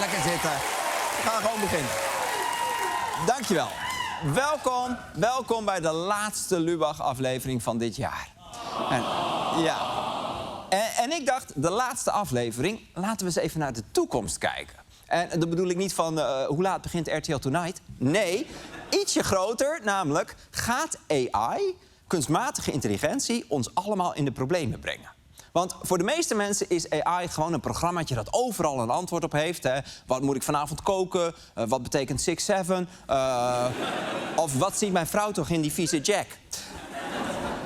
lekker zitten. We gaan gewoon beginnen. Dankjewel. Welkom bij de laatste Lubach-aflevering van dit jaar. En ik dacht, de laatste aflevering, laten we eens even naar de toekomst kijken. En dat bedoel ik niet van, hoe laat begint RTL Tonight? Nee, ietsje groter, namelijk, gaat AI, kunstmatige intelligentie, ons allemaal in de problemen brengen? Want voor de meeste mensen is AI gewoon een programmaatje dat overal een antwoord op heeft. Hè. Wat moet ik vanavond koken? Wat betekent 6-7? Of wat ziet mijn vrouw toch in die vieze Jack?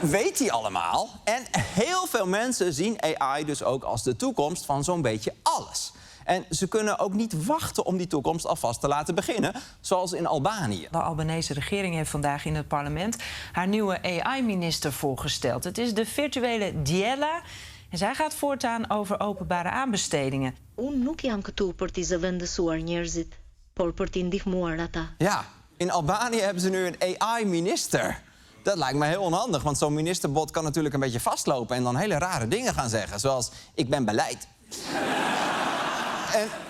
Weet hij allemaal. En heel veel mensen zien AI dus ook als de toekomst van zo'n beetje alles. En ze kunnen ook niet wachten om die toekomst alvast te laten beginnen, zoals in Albanië. De Albanese regering heeft vandaag in het parlement haar nieuwe AI-minister voorgesteld. Het is de virtuele Diela. En zij gaat voortaan over openbare aanbestedingen. Unë nuk jam këtu për t'i zëvendësuar njerëzit, por për t'i ndihmuar ata. Ja, in Albanië hebben ze nu een AI-minister. Dat lijkt me heel onhandig, want zo'n ministerbot kan natuurlijk een beetje vastlopen en dan hele rare dingen gaan zeggen, zoals ik ben beleid.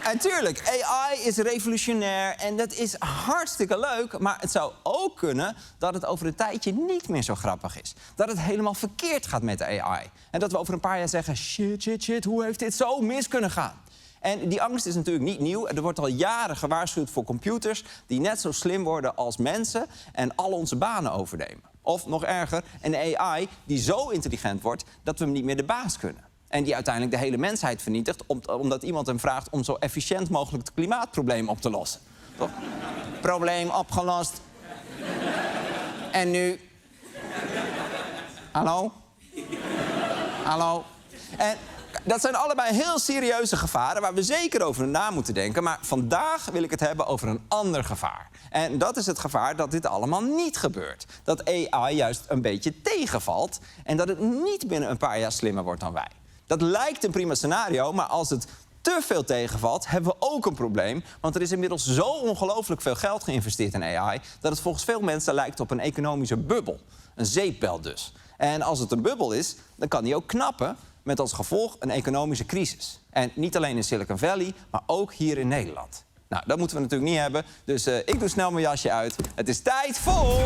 En tuurlijk, AI is revolutionair en dat is hartstikke leuk, maar het zou ook kunnen dat het over een tijdje niet meer zo grappig is. Dat het helemaal verkeerd gaat met de AI. En dat we over een paar jaar zeggen, shit, hoe heeft dit zo mis kunnen gaan? En die angst is natuurlijk niet nieuw. Er wordt al jaren gewaarschuwd voor computers die net zo slim worden als mensen en al onze banen overnemen. Of nog erger, een AI die zo intelligent wordt dat we hem niet meer de baas kunnen. En die uiteindelijk de hele mensheid vernietigt, omdat iemand hem vraagt om zo efficiënt mogelijk het klimaatprobleem op te lossen. Toch? Probleem opgelost. En nu? Hallo? Hallo? En dat zijn allebei heel serieuze gevaren waar we zeker over na moeten denken. Maar vandaag wil ik het hebben over een ander gevaar. En dat is het gevaar dat dit allemaal niet gebeurt. Dat AI juist een beetje tegenvalt en dat het niet binnen een paar jaar slimmer wordt dan wij. Dat lijkt een prima scenario, maar als het te veel tegenvalt, hebben we ook een probleem. Want er is inmiddels zo ongelooflijk veel geld geïnvesteerd in AI dat het volgens veel mensen lijkt op een economische bubbel. Een zeepbel dus. En als het een bubbel is, dan kan die ook knappen, met als gevolg een economische crisis. En niet alleen in Silicon Valley, maar ook hier in Nederland. Nou, dat moeten we natuurlijk niet hebben, dus ik doe snel mijn jasje uit. Het is tijd voor...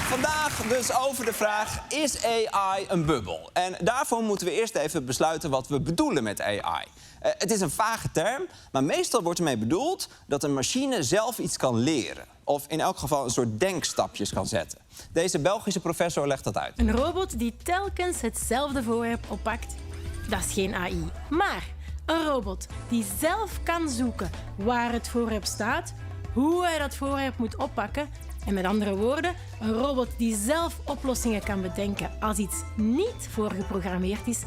Vandaag dus over de vraag, is AI een bubbel? En daarvoor moeten we eerst even besluiten wat we bedoelen met AI. Het is een vage term, maar meestal wordt ermee bedoeld dat een machine zelf iets kan leren. Of in elk geval een soort denkstapjes kan zetten. Deze Belgische professor legt dat uit. Een robot die telkens hetzelfde voorwerp oppakt, dat is geen AI. Maar een robot die zelf kan zoeken waar het voorwerp staat, hoe hij dat voorwerp moet oppakken. En met andere woorden, een robot die zelf oplossingen kan bedenken als iets niet voorgeprogrammeerd is,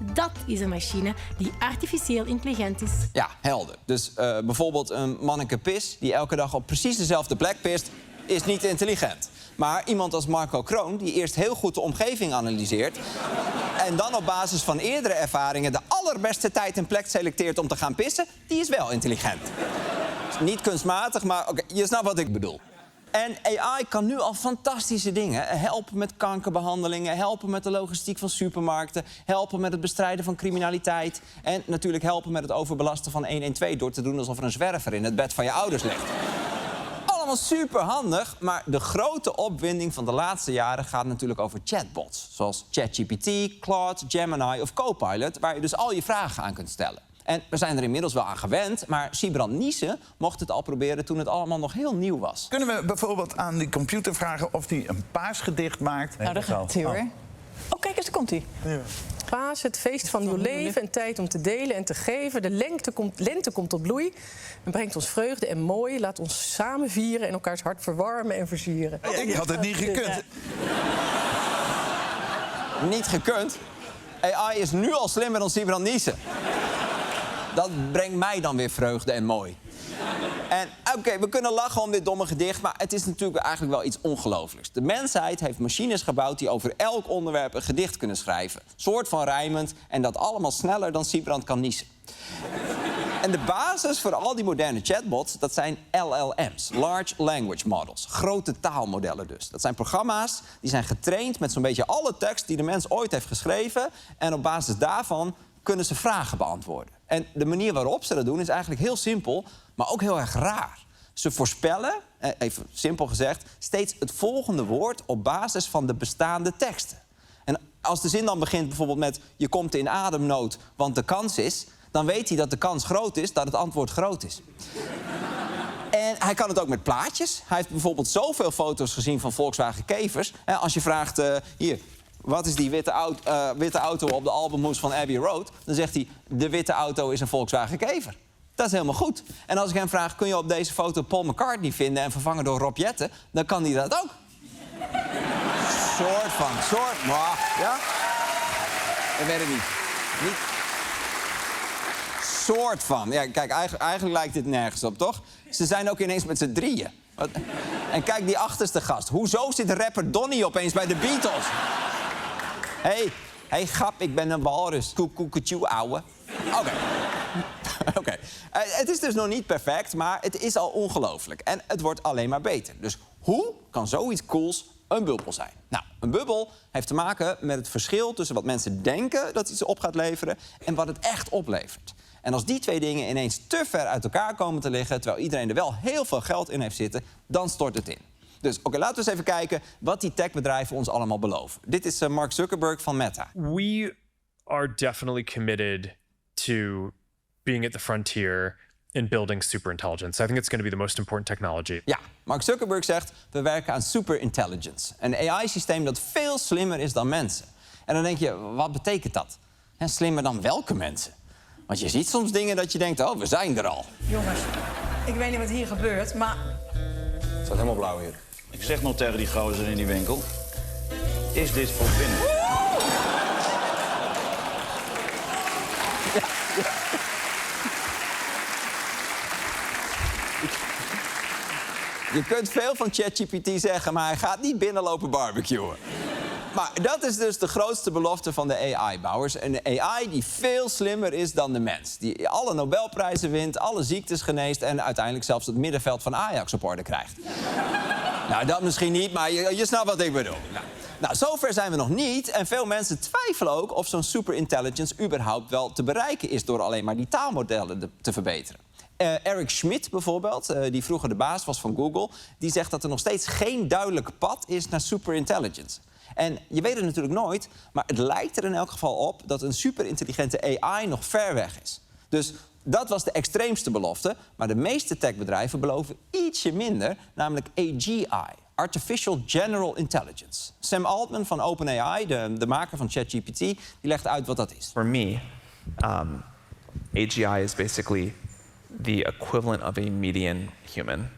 dat is een machine die artificieel intelligent is. Ja, helder. Dus bijvoorbeeld een manneke pis die elke dag op precies dezelfde plek pist, is niet intelligent. Maar iemand als Marco Kroon, die eerst heel goed de omgeving analyseert en dan op basis van eerdere ervaringen de allerbeste tijd en plek selecteert om te gaan pissen, die is wel intelligent. Niet kunstmatig, maar oké, je snapt wat ik bedoel. En AI kan nu al fantastische dingen. Helpen met kankerbehandelingen, helpen met de logistiek van supermarkten, helpen met het bestrijden van criminaliteit en natuurlijk helpen met het overbelasten van 112 door te doen alsof er een zwerver in het bed van je ouders ligt. Allemaal superhandig, maar de grote opwinding van de laatste jaren gaat natuurlijk over chatbots. Zoals ChatGPT, Claude, Gemini of Copilot, waar je dus al je vragen aan kunt stellen. En we zijn er inmiddels wel aan gewend, maar Siebrand Niesse mocht het al proberen toen het allemaal nog heel nieuw was. Kunnen we bijvoorbeeld aan die computer vragen of hij een paasgedicht maakt? Nou, daar gaat hij hoor. Oh, kijk eens, daar komt hij. Ja. Paas, het feest van uw leven en tijd om te delen en te geven. De lente komt tot bloei en brengt ons vreugde en mooi. Laat ons samen vieren en elkaars hart verwarmen en versieren. Ik had het niet gekund. Niet gekund? AI is nu al slimmer dan Siebrand Niesse. Dat brengt mij dan weer vreugde en mooi. En oké, we kunnen lachen om dit domme gedicht, maar het is natuurlijk eigenlijk wel iets ongelooflijks. De mensheid heeft machines gebouwd die over elk onderwerp een gedicht kunnen schrijven. Soort van rijmend en dat allemaal sneller dan Siebrand kan niezen. En de basis voor al die moderne chatbots, dat zijn LLM's, Large Language Models. Grote taalmodellen dus. Dat zijn programma's die zijn getraind met zo'n beetje alle tekst die de mens ooit heeft geschreven. En op basis daarvan kunnen ze vragen beantwoorden. En de manier waarop ze dat doen is eigenlijk heel simpel, maar ook heel erg raar. Ze voorspellen, even simpel gezegd, steeds het volgende woord op basis van de bestaande teksten. En als de zin dan begint bijvoorbeeld met je komt in ademnood, want de kans is, dan weet hij dat de kans groot is dat het antwoord groot is. En hij kan het ook met plaatjes. Hij heeft bijvoorbeeld zoveel foto's gezien van Volkswagen Kevers. Als je vraagt, hier, wat is die witte auto op de albumhoes van Abbey Road? Dan zegt hij, de witte auto is een Volkswagen Kever. Dat is helemaal goed. En als ik hem vraag, kun je op deze foto Paul McCartney vinden en vervangen door Rob Jetten? Dan kan hij dat ook. Maar, ja? Ik weet het niet. Soort van. Ja, kijk, eigenlijk lijkt dit nergens op, toch? Ze zijn ook ineens met z'n drieën. En kijk die achterste gast. Hoezo zit rapper Donny opeens bij de Beatles? Hey, grap, ik ben een walrus. Koekoeketjoe, ouwe. Oké. Het is dus nog niet perfect, maar het is al ongelooflijk. En het wordt alleen maar beter. Dus hoe kan zoiets cools een bubbel zijn? Nou, een bubbel heeft te maken met het verschil tussen wat mensen denken dat iets op gaat leveren en wat het echt oplevert. En als die twee dingen ineens te ver uit elkaar komen te liggen, terwijl iedereen er wel heel veel geld in heeft zitten, dan stort het in. Dus laten we eens even kijken wat die techbedrijven ons allemaal beloven. Dit is Mark Zuckerberg van Meta. We are definitely committed to being at the frontier in building superintelligence. I think it's going to be the most important technology. Ja, Mark Zuckerberg zegt, we werken aan superintelligence. Een AI-systeem dat veel slimmer is dan mensen. En dan denk je, wat betekent dat? En slimmer dan welke mensen? Want je ziet soms dingen dat je denkt, oh, we zijn er al. Jongens, ik weet niet wat hier gebeurt, maar... Het staat helemaal blauw hier. Ik zeg nog tegen die gozer in die winkel, is dit voor binnen? Je kunt veel van ChatGPT zeggen, maar hij gaat niet binnenlopen barbecuen. Maar dat is dus de grootste belofte van de AI-bouwers. Een AI die veel slimmer is dan de mens. Die alle Nobelprijzen wint, alle ziektes geneest en uiteindelijk zelfs het middenveld van Ajax op orde krijgt. Nou, dat misschien niet, maar je snapt wat ik bedoel. Nou, zover zijn we nog niet. En veel mensen twijfelen ook of zo'n superintelligence überhaupt wel te bereiken is door alleen maar die taalmodellen te verbeteren. Eric Schmidt bijvoorbeeld, die vroeger de baas was van Google, die zegt dat er nog steeds geen duidelijk pad is naar superintelligence. En je weet het natuurlijk nooit, maar het lijkt er in elk geval op dat een superintelligente AI nog ver weg is. Dus dat was de extreemste belofte, maar de meeste techbedrijven beloven ietsje minder, namelijk AGI, Artificial General Intelligence. Sam Altman van OpenAI, de maker van ChatGPT, die legt uit wat dat is. For me, AGI is basically the equivalent of a median human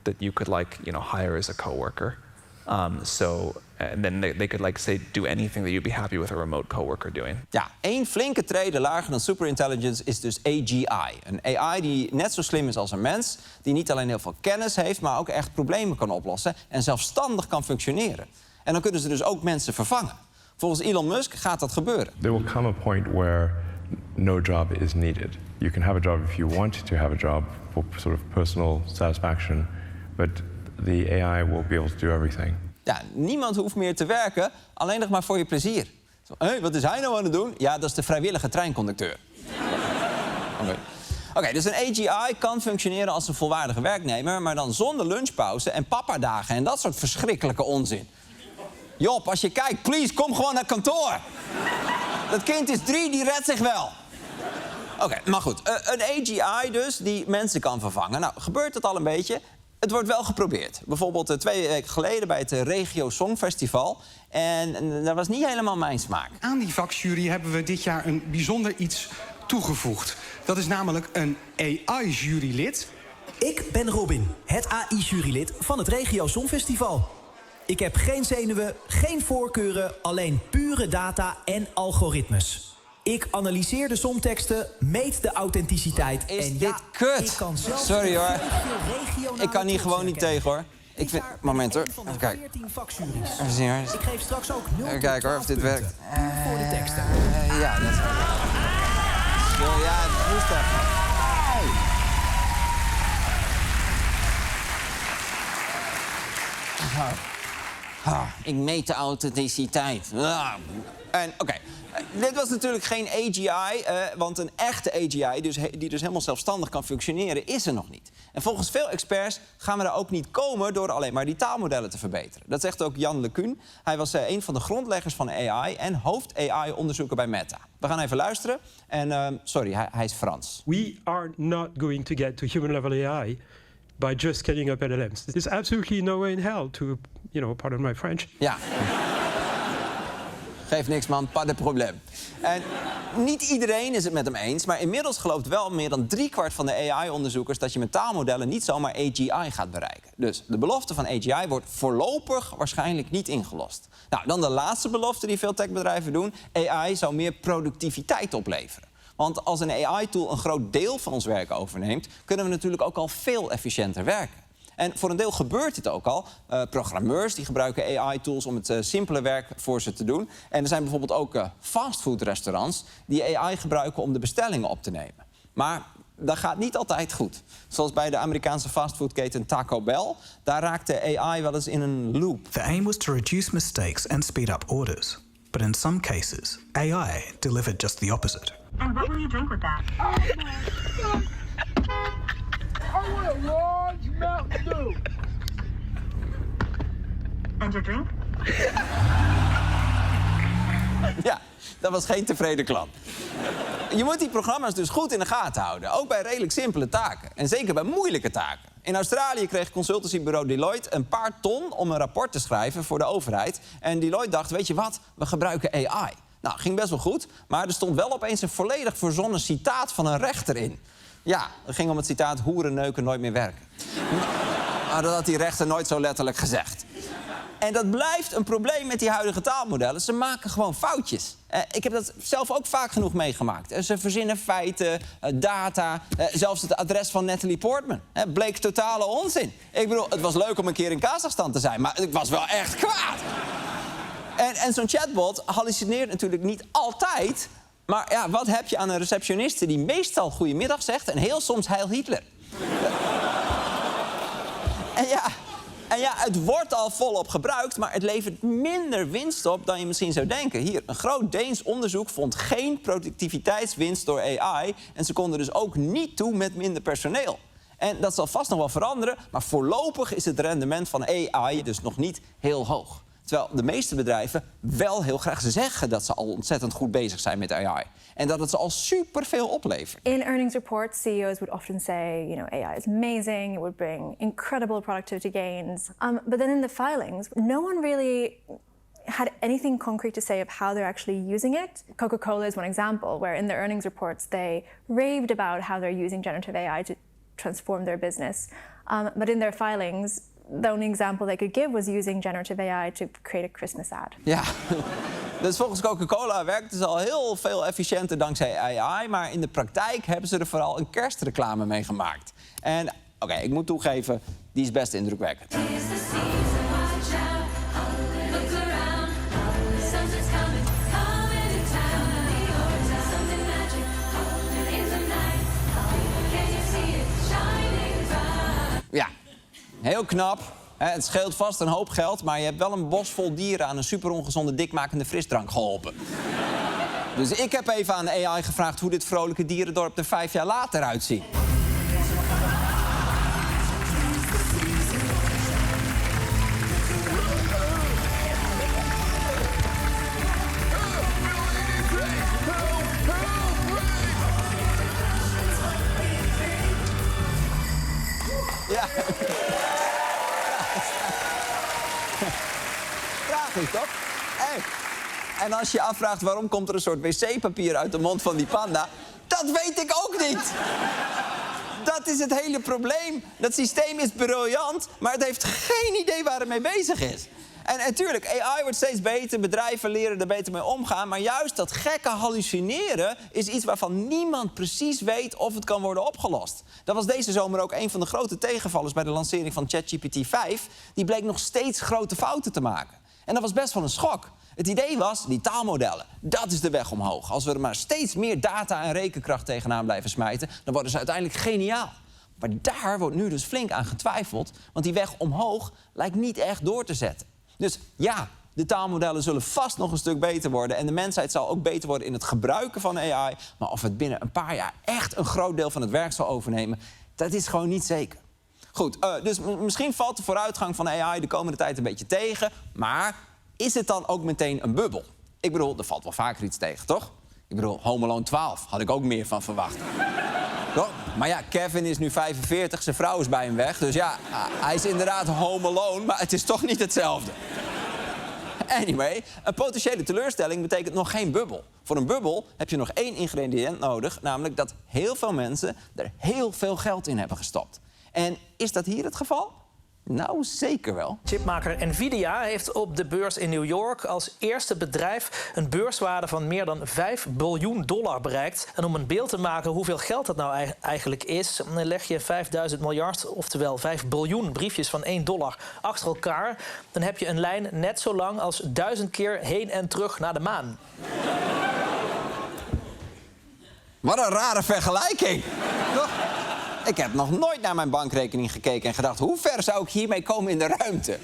that you could hire as a coworker. And then they could say do anything that you'd be happy with a remote coworker doing. Ja, één flinke trede lager dan superintelligence is dus AGI. Een AI die net zo slim is als een mens, die niet alleen heel veel kennis heeft, maar ook echt problemen kan oplossen en zelfstandig kan functioneren. En dan kunnen ze dus ook mensen vervangen. Volgens Elon Musk gaat dat gebeuren. There will come a point where no job is needed. You can have a job if you want to have a job for sort of personal satisfaction, but the AI will be able to do everything. Ja, niemand hoeft meer te werken, alleen nog maar voor je plezier. Wat is hij nou aan het doen? Ja, dat is de vrijwillige treinconducteur. Oké, dus een AGI kan functioneren als een volwaardige werknemer, maar dan zonder lunchpauze en papadagen en dat soort verschrikkelijke onzin. Job, als je kijkt, please, kom gewoon naar kantoor. Dat kind is 3, die redt zich wel. Oké, maar goed. Een AGI dus, die mensen kan vervangen. Nou, gebeurt het al een beetje? Het wordt wel geprobeerd. Bijvoorbeeld 2 weken geleden bij het Regio Songfestival. En dat was niet helemaal mijn smaak. Aan die vakjury hebben we dit jaar een bijzonder iets toegevoegd. Dat is namelijk een AI-jurylid. Ik ben Robin, het AI-jurylid van het Regio Songfestival. Ik heb geen zenuwen, geen voorkeuren, alleen pure data en algoritmes. Ik analyseer de songteksten, meet de authenticiteit. Is en dit kut? Ik kan sorry hoor. Ik kan hier gewoon niet tegen hoor. Ik vind... Moment hoor. Even kijken. Even zien hoor. Ik geef straks ook 0 even kijken hoor of dit werkt. voor de teksten. Ja, dat... Ja, het moest even. Ik meet de authenticiteit. En oké, dit was natuurlijk geen AGI, want een echte AGI, die dus helemaal zelfstandig kan functioneren, is er nog niet. En volgens veel experts gaan we daar ook niet komen door alleen maar die taalmodellen te verbeteren. Dat zegt ook Jan LeCun. Hij was een van de grondleggers van AI en hoofd AI-onderzoeker bij Meta. We gaan even luisteren. En sorry, hij is Frans. We are not going to get to human-level AI by just scaling up LLMs. There's absolutely no way in hell to, pardon my French. Ja. Geeft niks, man. Pas de probleem. En niet iedereen is het met hem eens, maar inmiddels gelooft wel meer dan 3/4 van de AI-onderzoekers dat je met taalmodellen niet zomaar AGI gaat bereiken. Dus de belofte van AGI wordt voorlopig waarschijnlijk niet ingelost. Nou, dan de laatste belofte die veel techbedrijven doen. AI zou meer productiviteit opleveren. Want als een AI-tool een groot deel van ons werk overneemt, kunnen we natuurlijk ook al veel efficiënter werken. En voor een deel gebeurt dit ook al. Programmeurs die gebruiken AI-tools om het simpele werk voor ze te doen. En er zijn bijvoorbeeld ook fastfoodrestaurants die AI gebruiken om de bestellingen op te nemen. Maar dat gaat niet altijd goed. Zoals bij de Amerikaanse fastfoodketen Taco Bell. Daar raakte AI wel eens in een loop. The aim was to reduce mistakes and speed up orders. But in some cases, AI delivered just the opposite. And what will you drink with that? I want a large Mountain Dew. And your drink? Ja, dat was geen tevreden klant. Je moet die programma's dus goed in de gaten houden. Ook bij redelijk simpele taken. En zeker bij moeilijke taken. In Australië kreeg consultancybureau Deloitte een paar ton om een rapport te schrijven voor de overheid. En Deloitte dacht, weet je wat, we gebruiken AI. Nou, ging best wel goed, maar er stond wel opeens een volledig verzonnen citaat van een rechter in. Ja, het ging om het citaat hoeren neuken nooit meer werken. Maar dat had die rechter nooit zo letterlijk gezegd. En dat blijft een probleem met die huidige taalmodellen. Ze maken gewoon foutjes. Ik heb dat zelf ook vaak genoeg meegemaakt. Ze verzinnen feiten, data, zelfs het adres van Natalie Portman. Bleek totale onzin. Ik bedoel, het was leuk om een keer in Kazachstan te zijn, maar ik was wel echt kwaad. En zo'n chatbot hallucineert natuurlijk niet altijd. Maar ja, wat heb je aan een receptioniste die meestal goedemiddag zegt en heel soms Heil Hitler? En ja, het wordt al volop gebruikt, maar het levert minder winst op dan je misschien zou denken. Hier, een groot Deens onderzoek vond geen productiviteitswinst door AI. En ze konden dus ook niet toe met minder personeel. En dat zal vast nog wel veranderen, maar voorlopig is het rendement van AI dus nog niet heel hoog. Terwijl de meeste bedrijven wel heel graag zeggen dat ze al ontzettend goed bezig zijn met AI. En dat het ze al superveel oplevert. In earnings reports, CEOs would often say, AI is amazing, it would bring incredible productivity gains. But then in the filings, no one really had anything concrete to say of how they're actually using it. Coca-Cola is one example, where in their earnings reports they raved about how they're using generative AI to transform their business. But in their filings, the only example they could give was using generative AI to create a Christmas ad. Ja, dus volgens Coca-Cola werkt het al heel veel efficiënter dankzij AI, maar in de praktijk hebben ze er vooral een kerstreclame mee gemaakt. En oké, ik moet toegeven, die is best indrukwekkend. Ja, heel knap. Het scheelt vast een hoop geld, maar je hebt wel een bos vol dieren aan een superongezonde dikmakende frisdrank geholpen. Dus ik heb even aan de AI gevraagd hoe dit vrolijke dierendorp er 5 jaar later uitziet. Ja. Prachtig, toch? Hey. En als je je afvraagt waarom komt er een soort wc-papier uit de mond van die panda, dat weet ik ook niet. Dat is het hele probleem. Dat systeem is briljant, maar het heeft geen idee waar het mee bezig is. En natuurlijk, AI wordt steeds beter, bedrijven leren er beter mee omgaan, maar juist dat gekke hallucineren is iets waarvan niemand precies weet of het kan worden opgelost. Dat was deze zomer ook een van de grote tegenvallers bij de lancering van ChatGPT 5. Die bleek nog steeds grote fouten te maken. En dat was best wel een schok. Het idee was, die taalmodellen, dat is de weg omhoog. Als we er maar steeds meer data en rekenkracht tegenaan blijven smijten, dan worden ze uiteindelijk geniaal. Maar daar wordt nu dus flink aan getwijfeld, want die weg omhoog lijkt niet echt door te zetten. Dus ja, de taalmodellen zullen vast nog een stuk beter worden en de mensheid zal ook beter worden in het gebruiken van AI. Maar of het binnen een paar jaar echt een groot deel van het werk zal overnemen, dat is gewoon niet zeker. Goed, dus misschien valt de vooruitgang van AI de komende tijd een beetje tegen, maar is het dan ook meteen een bubbel? Ik bedoel, er valt wel vaker iets tegen, toch? Ik bedoel, Home Alone 12 had ik ook meer van verwacht. Toch? Maar ja, Kevin is nu 45, zijn vrouw is bij hem weg. Dus ja, hij is inderdaad Home Alone, maar het is toch niet hetzelfde. Anyway, een potentiële teleurstelling betekent nog geen bubbel. Voor een bubbel heb je nog 1 ingrediënt nodig, namelijk dat heel veel mensen er heel veel geld in hebben gestopt. En is dat hier het geval? Nou, zeker wel. Chipmaker Nvidia heeft op de beurs in New York als eerste bedrijf een beurswaarde van meer dan $5 biljoen bereikt. En om een beeld te maken hoeveel geld dat nou eigenlijk is, leg je 5000 miljard, oftewel 5 biljoen briefjes van $1 achter elkaar. Dan heb je een lijn net zo lang als 1000 keer heen en terug naar de maan. Wat een rare vergelijking. Ik heb nog nooit naar mijn bankrekening gekeken en gedacht, hoe ver zou ik hiermee komen in de ruimte?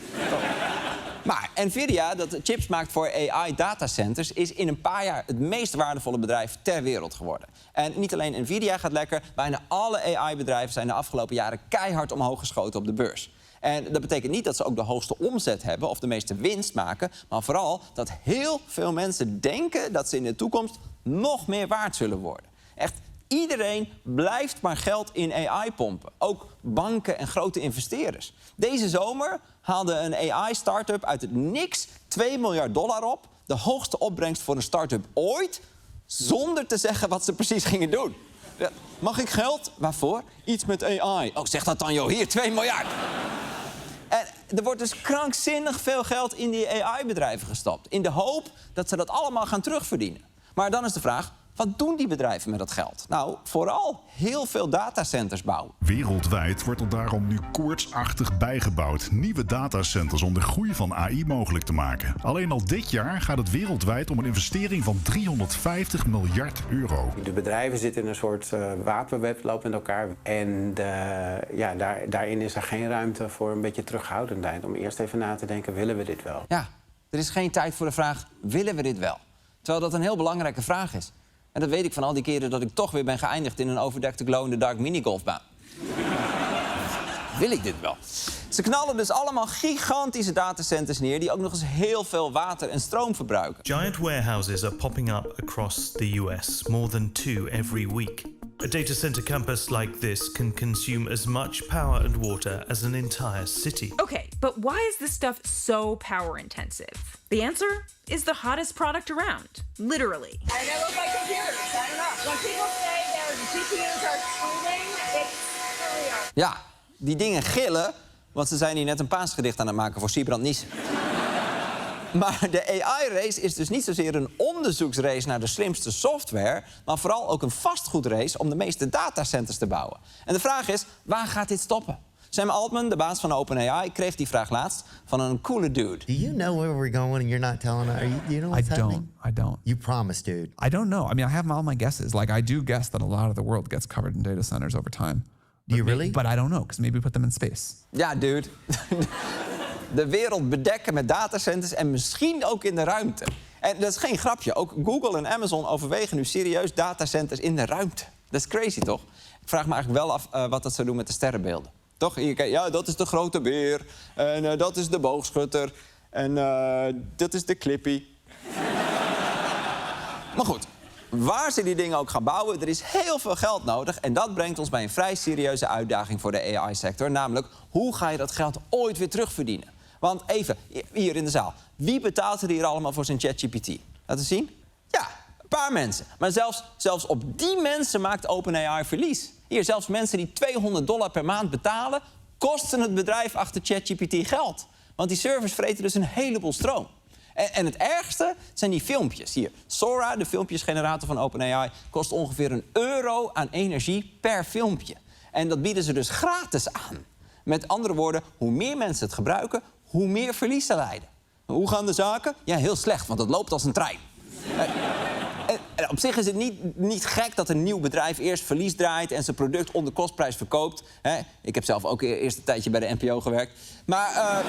Maar Nvidia, dat chips maakt voor AI-datacenters, is in een paar jaar het meest waardevolle bedrijf ter wereld geworden. En niet alleen Nvidia gaat lekker, bijna alle AI-bedrijven zijn de afgelopen jaren keihard omhoog geschoten op de beurs. En dat betekent niet dat ze ook de hoogste omzet hebben of de meeste winst maken, maar vooral dat heel veel mensen denken dat ze in de toekomst nog meer waard zullen worden. Echt. Iedereen blijft maar geld in AI pompen. Ook banken en grote investeerders. Deze zomer haalde een AI-startup uit het niks $2 miljard op. De hoogste opbrengst voor een start-up ooit, zonder te zeggen wat ze precies gingen doen. Ja, mag ik geld? Waarvoor? Iets met AI. Oh, zeg dat dan, joh. Hier, 2 miljard. En er wordt dus krankzinnig veel geld in die AI-bedrijven gestopt. In de hoop dat ze dat allemaal gaan terugverdienen. Maar dan is de vraag, wat doen die bedrijven met dat geld? Nou, vooral heel veel datacenters bouwen. Wereldwijd wordt er daarom nu koortsachtig bijgebouwd. Nieuwe datacenters om de groei van AI mogelijk te maken. Alleen al dit jaar gaat het wereldwijd om een investering van €350 miljard. De bedrijven zitten in een soort wapenwedloop met elkaar. En daarin is er geen ruimte voor een beetje terughoudendheid. Om eerst even na te denken, willen we dit wel? Ja, er is geen tijd voor de vraag, willen we dit wel? Terwijl dat een heel belangrijke vraag is. En dat weet ik van al die keren dat ik toch weer ben geëindigd in een overdekte glow-in-the-dark minigolfbaan. Wil ik dit wel? Ze knallen dus allemaal gigantische datacenters neer die ook nog eens heel veel water en stroom verbruiken. Giant warehouses are popping up across the US, more than 2 every week. A data center campus like this can consume as much power and water as an entire city. Okay, but why is this stuff so power intensive? The answer is the hottest product around, literally. I know look like computers. I don't know. When people say their GPUs are cooling, it's really. Ja, die dingen gillen, want ze zijn hier net een paasgedicht aan het maken voor Siebrand Niesen. Maar de AI-race is dus niet zozeer een onderzoeksrace naar de slimste software, maar vooral ook een vastgoedrace om de meeste datacenters te bouwen. En de vraag is, waar gaat dit stoppen? Sam Altman, de baas van OpenAI, kreeg die vraag laatst van een coole dude. Do you know where we're going and you're not telling us? You know what's happening? I don't. You promised, dude. I don't know. I mean, I have all my guesses. Like, I do guess that a lot of the world gets covered in data centers over time. Do you really? But I don't know, because maybe we put them in space. Ja, dude. De wereld bedekken met datacenters en misschien ook in de ruimte. En dat is geen grapje. Ook Google en Amazon overwegen nu serieus datacenters in de ruimte. Dat is crazy, toch? Ik vraag me eigenlijk wel af wat dat zou doen met de sterrenbeelden. Toch? Ja, dat is de grote beer. En dat is de boogschutter. En dat is de Clippy. Maar goed, waar ze die dingen ook gaan bouwen, er is heel veel geld nodig. En dat brengt ons bij een vrij serieuze uitdaging voor de AI-sector. Namelijk, hoe ga je dat geld ooit weer terugverdienen? Want even, hier in de zaal. Wie betaalt er hier allemaal voor zijn ChatGPT? Laten we zien. Ja, een paar mensen. Maar zelfs op die mensen maakt OpenAI verlies. Hier, zelfs mensen die $200 per maand betalen, kosten het bedrijf achter ChatGPT geld. Want die servers vreten dus een heleboel stroom. En het ergste zijn die filmpjes. Hier, Sora, de filmpjesgenerator van OpenAI, kost ongeveer €1 aan energie per filmpje. En dat bieden ze dus gratis aan. Met andere woorden, hoe meer mensen het gebruiken, hoe meer verlies ze lijden. Hoe gaan de zaken? Ja, heel slecht, want het loopt als een trein. En op zich is het niet gek dat een nieuw bedrijf eerst verlies draait en zijn product onder kostprijs verkoopt. Hè? Ik heb zelf ook eerst een tijdje bij de NPO gewerkt. Maar...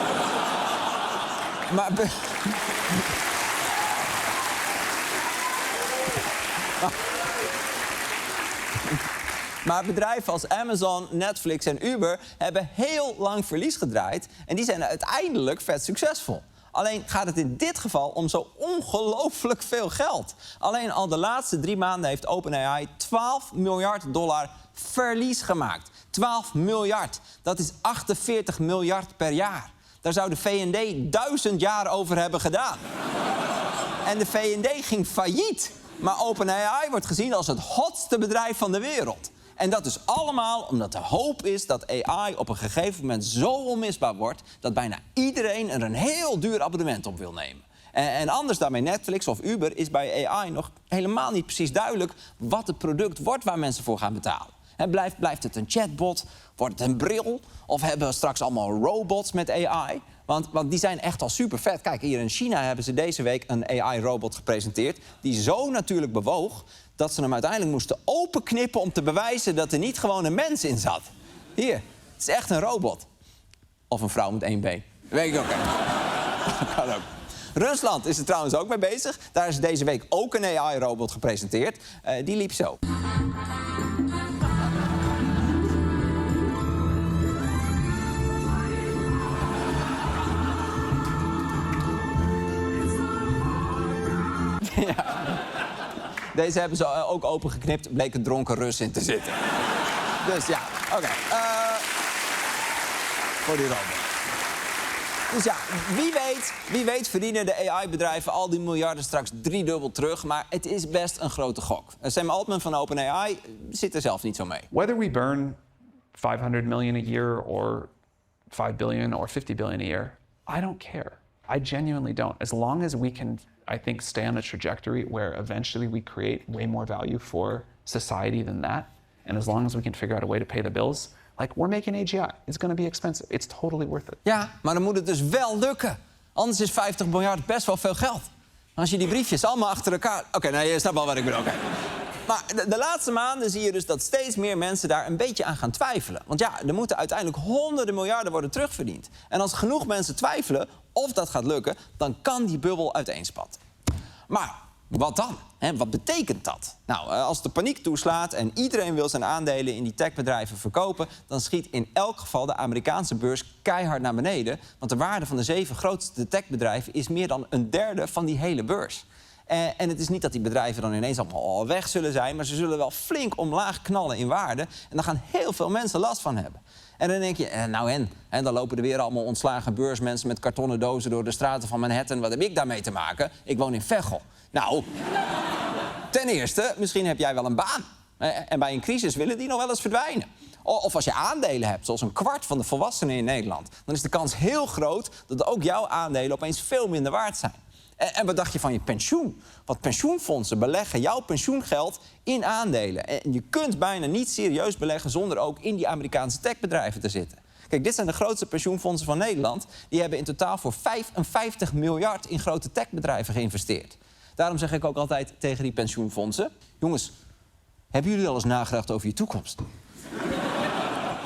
Maar bedrijven als Amazon, Netflix en Uber hebben heel lang verlies gedraaid. En die zijn uiteindelijk vet succesvol. Alleen gaat het in dit geval om zo ongelooflijk veel geld. Alleen al de laatste 3 maanden heeft OpenAI $12 miljard verlies gemaakt. 12 miljard. Dat is 48 miljard per jaar. Daar zou de V&D 1000 jaar over hebben gedaan. En de V&D ging failliet. Maar OpenAI wordt gezien als het hotste bedrijf van de wereld. En dat is allemaal omdat de hoop is dat AI op een gegeven moment zo onmisbaar wordt dat bijna iedereen er een heel duur abonnement op wil nemen. En anders dan bij Netflix of Uber is bij AI nog helemaal niet precies duidelijk wat het product wordt waar mensen voor gaan betalen. Blijft het een chatbot? Wordt het een bril? Of hebben we straks allemaal robots met AI? Want die zijn echt al super vet. Kijk, hier in China hebben ze deze week een AI-robot gepresenteerd die zo natuurlijk bewoog dat ze hem uiteindelijk moesten openknippen om te bewijzen dat er niet gewoon een mens in zat. Hier, het is echt een robot. Of een vrouw met 1 been. Weet ik ook. Kan ook. Rusland is er trouwens ook mee bezig. Daar is deze week ook een AI-robot gepresenteerd. Die liep zo. Ja. Deze hebben ze ook opengeknipt. Bleek een dronken Rus in te zitten. Dus ja, oké. Voor die robot. Dus ja, wie weet verdienen de AI-bedrijven al die miljarden straks 3-dubbel terug. Maar het is best een grote gok. Sam Altman van OpenAI zit er zelf niet zo mee. Whether we burn 500 million a year or 5 billion or 50 billion a year, I don't care. I genuinely don't. As long as we can, I think, stay on a trajectory where eventually we create way more value for society than that. And as long as we can figure out a way to pay the bills, like we're making AGI. It's going to be expensive. It's totally worth it. Ja, maar dan moet het dus wel lukken. Anders is 50 miljard best wel veel geld. Als je die briefjes allemaal achter elkaar... Oké, nou, je snapt wel wat ik bedoel. Okay. Maar de laatste maanden zie je dus dat steeds meer mensen daar een beetje aan gaan twijfelen. Want ja, er moeten uiteindelijk honderden miljarden worden terugverdiend. En als genoeg mensen twijfelen of dat gaat lukken, dan kan die bubbel uiteenspatten. Maar wat dan? Wat betekent dat? Nou, als de paniek toeslaat en iedereen wil zijn aandelen in die techbedrijven verkopen, dan schiet in elk geval de Amerikaanse beurs keihard naar beneden. Want de waarde van de 7 grootste techbedrijven is meer dan een derde van die hele beurs. En het is niet dat die bedrijven dan ineens allemaal weg zullen zijn, maar ze zullen wel flink omlaag knallen in waarde. En daar gaan heel veel mensen last van hebben. En dan denk je, nou en dan lopen er weer allemaal ontslagen beursmensen met kartonnen dozen door de straten van Manhattan. Wat heb ik daarmee te maken? Ik woon in Veghel. Nou, ten eerste, misschien heb jij wel een baan. En bij een crisis willen die nog wel eens verdwijnen. Of als je aandelen hebt, zoals een kwart van de volwassenen in Nederland, dan is de kans heel groot dat ook jouw aandelen opeens veel minder waard zijn. En wat dacht je van je pensioen? Want pensioenfondsen beleggen jouw pensioengeld in aandelen. En je kunt bijna niet serieus beleggen zonder ook in die Amerikaanse techbedrijven te zitten. Kijk, dit zijn de grootste pensioenfondsen van Nederland. Die hebben in totaal voor 55 miljard in grote techbedrijven geïnvesteerd. Daarom zeg ik ook altijd tegen die pensioenfondsen: jongens, hebben jullie al eens nagedacht over je toekomst?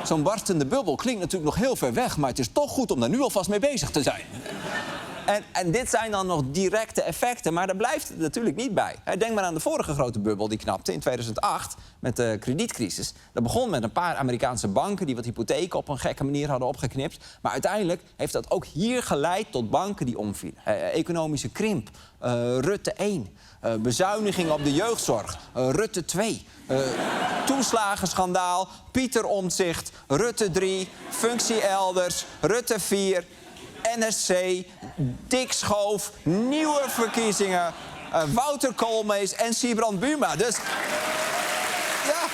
Zo'n barstende bubbel klinkt natuurlijk nog heel ver weg, maar het is toch goed om daar nu alvast mee bezig te zijn. En dit zijn dan nog directe effecten, maar daar blijft het natuurlijk niet bij. Denk maar aan de vorige grote bubbel die knapte in 2008 met de kredietcrisis. Dat begon met een paar Amerikaanse banken die wat hypotheken op een gekke manier hadden opgeknipt. Maar uiteindelijk heeft dat ook hier geleid tot banken die omvielen. Economische krimp, Rutte 1, bezuinigingen op de jeugdzorg, Rutte 2... toeslagenschandaal, Pieter Omtzigt, Rutte 3, functie elders, Rutte 4... NSC, Dick Schoof, nieuwe verkiezingen, Wouter Koolmees en Sybrand Buma. Dus ja,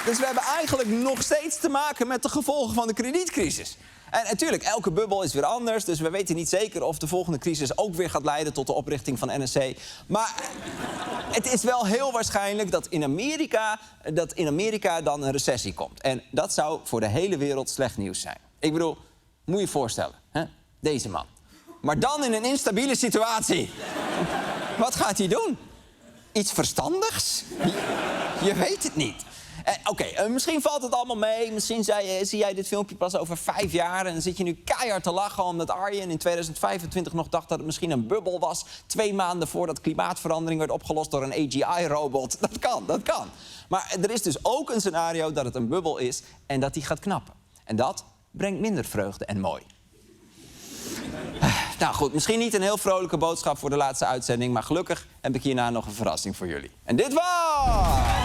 dus we hebben eigenlijk nog steeds te maken met de gevolgen van de kredietcrisis. En natuurlijk, elke bubbel is weer anders, dus we weten niet zeker of de volgende crisis ook weer gaat leiden tot de oprichting van NSC. Maar het is wel heel waarschijnlijk dat in Amerika dan een recessie komt. En dat zou voor de hele wereld slecht nieuws zijn. Ik bedoel, moet je je voorstellen, hè? Deze man. maar dan in een instabiele situatie. Wat gaat hij doen? Iets verstandigs? Je weet het niet. Oké, misschien valt het allemaal mee. Misschien zie jij dit filmpje pas over 5 jaar... en dan zit je nu keihard te lachen omdat Arjen in 2025 nog dacht dat het misschien een bubbel was. 2 maanden voordat klimaatverandering werd opgelost door een AGI-robot. Dat kan. Maar er is dus ook een scenario dat het een bubbel is en dat die gaat knappen. En dat brengt minder vreugde en mooi. Nou goed, misschien niet een heel vrolijke boodschap voor de laatste uitzending... maar gelukkig heb ik hierna nog een verrassing voor jullie. En dit was...